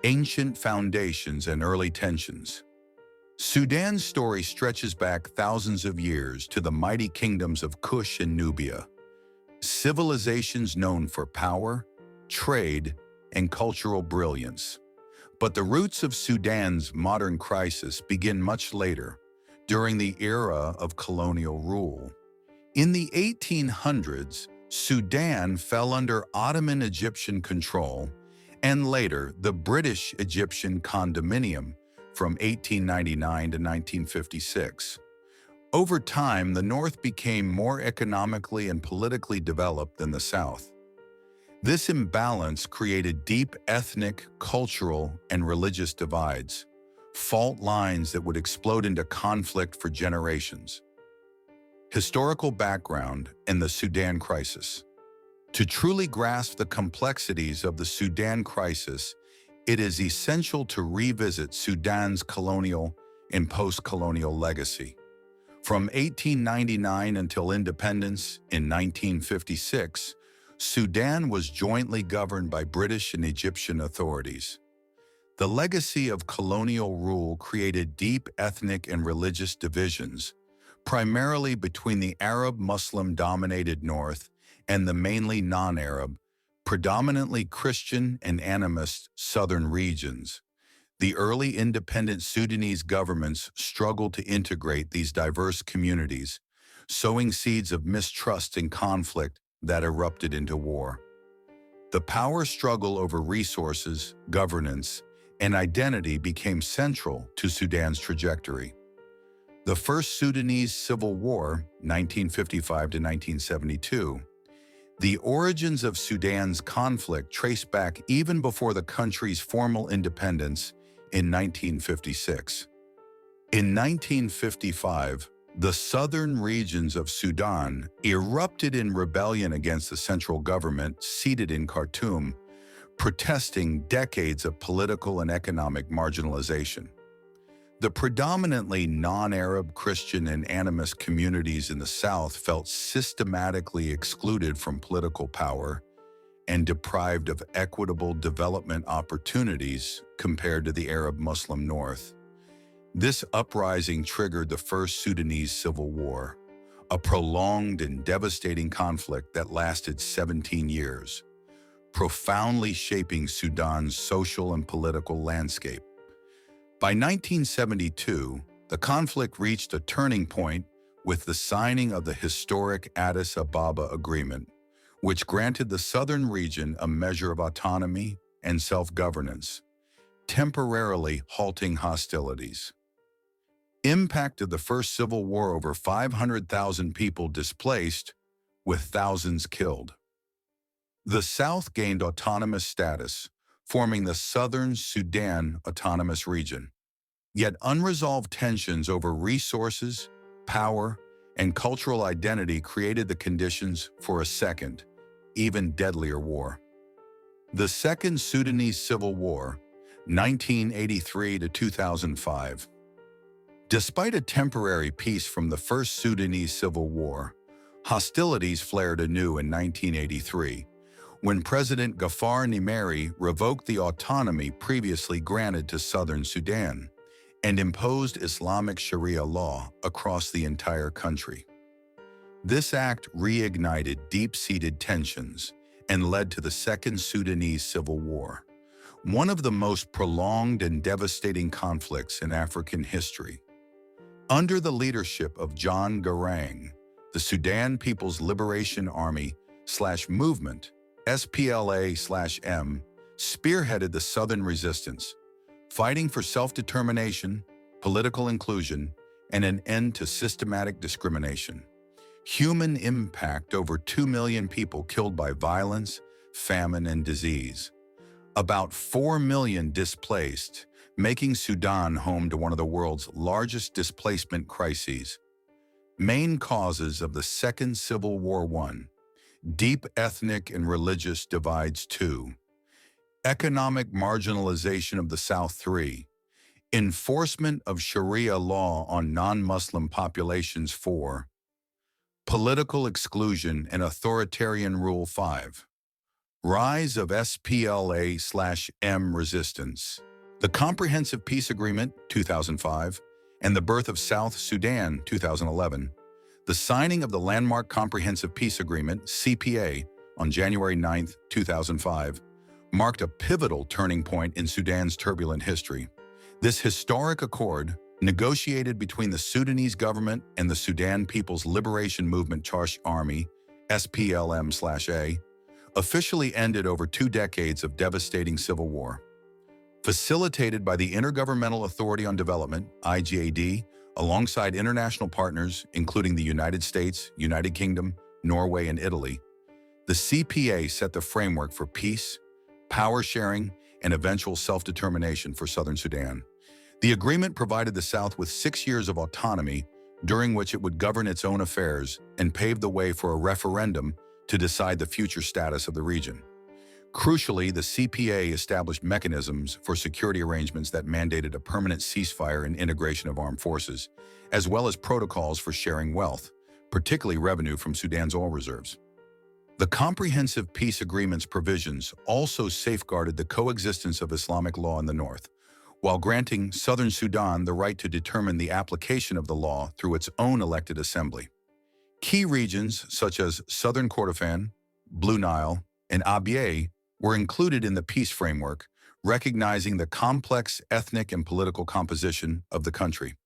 Ancient foundations and early tensions. Sudan's story stretches back thousands of years to the mighty kingdoms of Kush and Nubia, civilizations known for power, trade, and cultural brilliance. But the roots of Sudan's modern crisis begin much later, during the era of colonial rule. In the 1800s, Sudan fell under Ottoman Egyptian control, and later the British-Egyptian Condominium from 1899 to 1956. Over time, the North became more economically and politically developed than the South. This imbalance created deep ethnic, cultural, and religious divides, fault lines that would explode into conflict for generations. Historical background and the Sudan crisis. To truly grasp the complexities of the Sudan crisis, it is essential to revisit Sudan's colonial and post-colonial legacy. From 1899 until independence in 1956, Sudan was jointly governed by British and Egyptian authorities. The legacy of colonial rule created deep ethnic and religious divisions, primarily between the Arab Muslim-dominated North and the mainly non-Arab, predominantly Christian and animist southern regions. The early independent Sudanese governments struggled to integrate these diverse communities, sowing seeds of mistrust and conflict that erupted into war. The power struggle over resources, governance, and identity became central to Sudan's trajectory. The First Sudanese Civil War, 1955 to 1972, the origins of Sudan's conflict trace back even before the country's formal independence in 1956. In 1955, the southern regions of Sudan erupted in rebellion against the central government seated in Khartoum, protesting decades of political and economic marginalization. The predominantly non-Arab Christian and animist communities in the South felt systematically excluded from political power and deprived of equitable development opportunities compared to the Arab Muslim North. This uprising triggered the First Sudanese Civil War, a prolonged and devastating conflict that lasted 17 years, profoundly shaping Sudan's social and political landscape. By 1972, the conflict reached a turning point with the signing of the historic Addis Ababa Agreement, which granted the southern region a measure of autonomy and self-governance, temporarily halting hostilities. Impact of the First Civil War: over 500,000 people displaced, with thousands killed. The South gained autonomous status, forming the Southern Sudan Autonomous Region. Yet unresolved tensions over resources, power, and cultural identity created the conditions for a second, even deadlier war. The Second Sudanese Civil War, 1983 to 2005. Despite a temporary peace from the First Sudanese Civil War, hostilities flared anew in 1983, when President Ghaffar Nimeri revoked the autonomy previously granted to southern Sudan and imposed Islamic Sharia law across the entire country. This act reignited deep-seated tensions and led to the Second Sudanese Civil War, one of the most prolonged and devastating conflicts in African history. Under the leadership of John Garang, the Sudan People's Liberation Army/Movement, SPLA/M, spearheaded the Southern resistance, fighting for self-determination, political inclusion, and an end to systematic discrimination. Human impact: over 2 million people killed by violence, famine, and disease. About 4 million displaced, making Sudan home to one of the world's largest displacement crises. Main causes of the Second Civil War: 1. Deep ethnic and religious divides. 2. Economic marginalization of the South. 3. Enforcement of Sharia law on non-Muslim populations. 4. Political exclusion and authoritarian rule. 5. Rise of SPLA/M resistance. The Comprehensive Peace Agreement, 2005, and the birth of South Sudan, 2011. The signing of the landmark Comprehensive Peace Agreement, CPA, on January 9, 2005, marked a pivotal turning point in Sudan's turbulent history. This historic accord, negotiated between the Sudanese government and the Sudan People's Liberation Movement Charge Army, SPLM/A, officially ended over 2 decades of devastating civil war. Facilitated by the Intergovernmental Authority on Development, IGAD, alongside international partners, including the United States, United Kingdom, Norway, and Italy, the CPA set the framework for peace, power sharing, and eventual self-determination for Southern Sudan. The agreement provided the South with 6 years of autonomy, during which it would govern its own affairs and pave the way for a referendum to decide the future status of the region. Crucially, the CPA established mechanisms for security arrangements that mandated a permanent ceasefire and integration of armed forces, as well as protocols for sharing wealth, particularly revenue from Sudan's oil reserves. The Comprehensive Peace Agreement's provisions also safeguarded the coexistence of Islamic law in the north, while granting Southern Sudan the right to determine the application of the law through its own elected assembly. Key regions such as Southern Kordofan, Blue Nile, and Abyei were included in the peace framework, recognizing the complex ethnic and political composition of the country.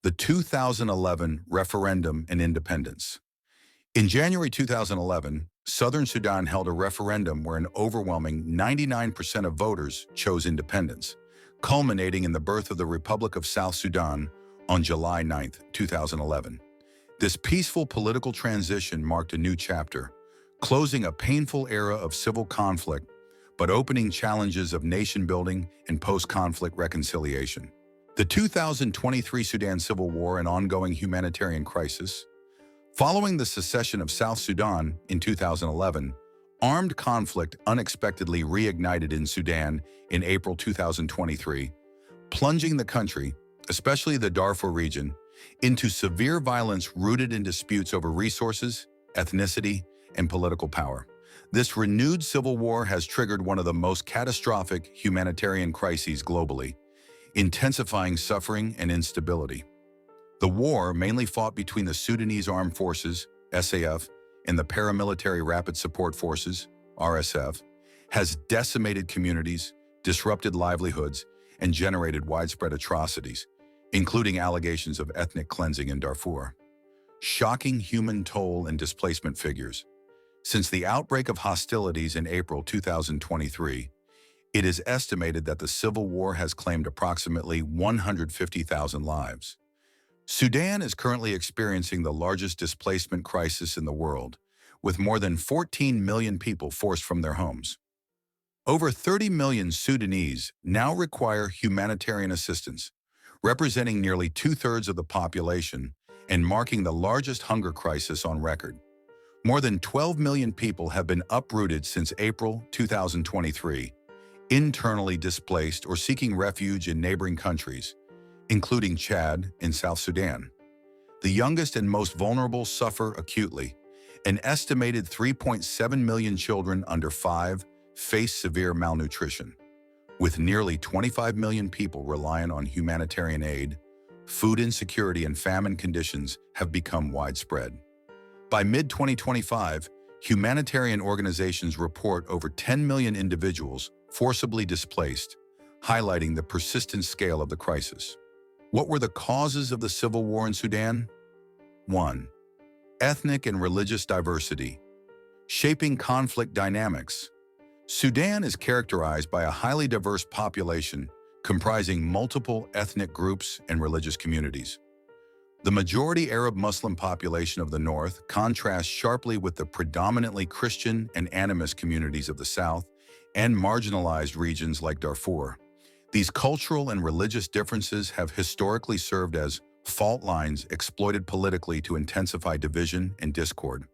The 2011 referendum and independence. In January 2011, Southern Sudan held a referendum where an overwhelming 99% of voters chose independence, culminating in the birth of the Republic of South Sudan on July 9, 2011. This peaceful political transition marked a new chapter, closing a painful era of civil conflict, but opening challenges of nation-building and post-conflict reconciliation. The 2023 Sudan Civil War and ongoing humanitarian crisis. Following the secession of South Sudan in 2011, armed conflict unexpectedly reignited in Sudan in April 2023, plunging the country, especially the Darfur region, into severe violence rooted in disputes over resources, ethnicity, and political power. This renewed civil war has triggered one of the most catastrophic humanitarian crises globally, intensifying suffering and instability. The war, mainly fought between the Sudanese Armed Forces, SAF, and the Paramilitary Rapid Support Forces, RSF, has decimated communities, disrupted livelihoods, and generated widespread atrocities, including allegations of ethnic cleansing in Darfur. Shocking human toll and displacement figures. Since the outbreak of hostilities in April 2023, it is estimated that the civil war has claimed approximately 150,000 lives. Sudan is currently experiencing the largest displacement crisis in the world, with more than 14 million people forced from their homes. Over 30 million Sudanese now require humanitarian assistance, representing nearly 2/3 of the population and marking the largest hunger crisis on record. More than 12 million people have been uprooted since April 2023, internally displaced or seeking refuge in neighboring countries, including Chad and South Sudan. The youngest and most vulnerable suffer acutely. An estimated 3.7 million children under 5 face severe malnutrition. With nearly 25 million people reliant on humanitarian aid, food insecurity and famine conditions have become widespread. By mid-2025, humanitarian organizations report over 10 million individuals forcibly displaced, highlighting the persistent scale of the crisis. What were the causes of the civil war in Sudan? 1. Ethnic and religious diversity. Shaping conflict dynamics. Sudan is characterized by a highly diverse population comprising multiple ethnic groups and religious communities. The majority Arab Muslim population of the north contrasts sharply with the predominantly Christian and animist communities of the south and marginalized regions like Darfur. These cultural and religious differences have historically served as fault lines exploited politically to intensify division and discord.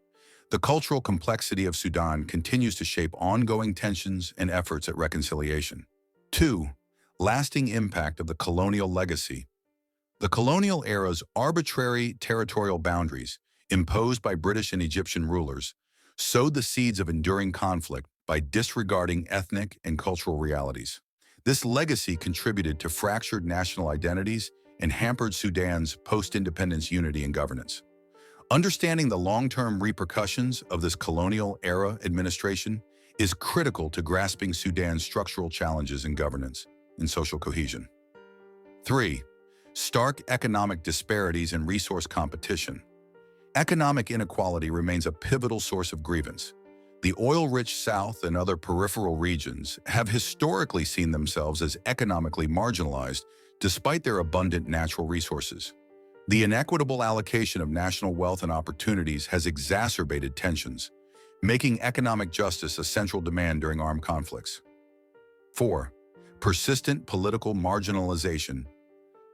The cultural complexity of Sudan continues to shape ongoing tensions and efforts at reconciliation. 2. Lasting impact of the colonial legacy. The colonial era's arbitrary territorial boundaries, imposed by British and Egyptian rulers, sowed the seeds of enduring conflict, by disregarding ethnic and cultural realities. This legacy contributed to fractured national identities and hampered Sudan's post-independence unity and governance. Understanding the long-term repercussions of this colonial-era administration is critical to grasping Sudan's structural challenges in governance and social cohesion. 3. Stark economic disparities and resource competition. Economic inequality remains a pivotal source of grievance. The oil-rich South and other peripheral regions have historically seen themselves as economically marginalized despite their abundant natural resources. The inequitable allocation of national wealth and opportunities has exacerbated tensions, making economic justice a central demand during armed conflicts. 4. Persistent political marginalization.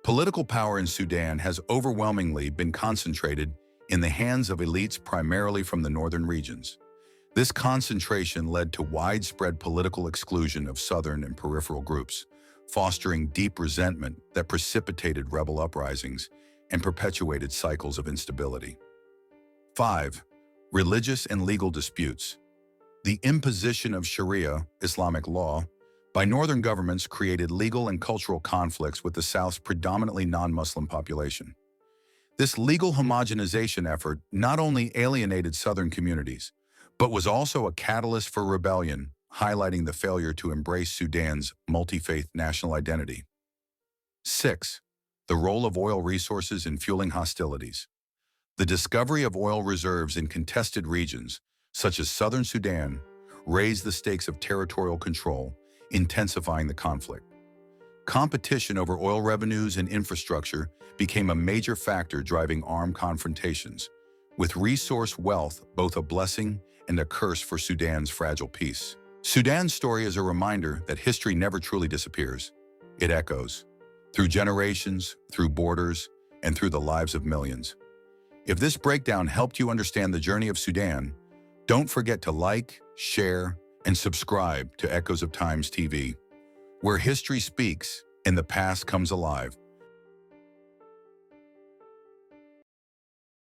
Political power in Sudan has overwhelmingly been concentrated in the hands of elites primarily from the northern regions. This concentration led to widespread political exclusion of southern and peripheral groups, fostering deep resentment that precipitated rebel uprisings and perpetuated cycles of instability. 5. Religious and legal disputes. The imposition of Sharia, Islamic law, by northern governments created legal and cultural conflicts with the South's predominantly non-Muslim population. This legal homogenization effort not only alienated southern communities, but was also a catalyst for rebellion, highlighting the failure to embrace Sudan's multi-faith national identity. 6. The role of oil resources in fueling hostilities. The discovery of oil reserves in contested regions, such as southern Sudan, raised the stakes of territorial control, intensifying the conflict. Competition over oil revenues and infrastructure became a major factor driving armed confrontations, with resource wealth both a blessing and a curse for Sudan's fragile peace. Sudan's story is a reminder that history never truly disappears. It echoes, through generations, through borders, and through the lives of millions. If this breakdown helped you understand the journey of Sudan, don't forget to like, share, and subscribe to Echoes of Times TV, where history speaks and the past comes alive.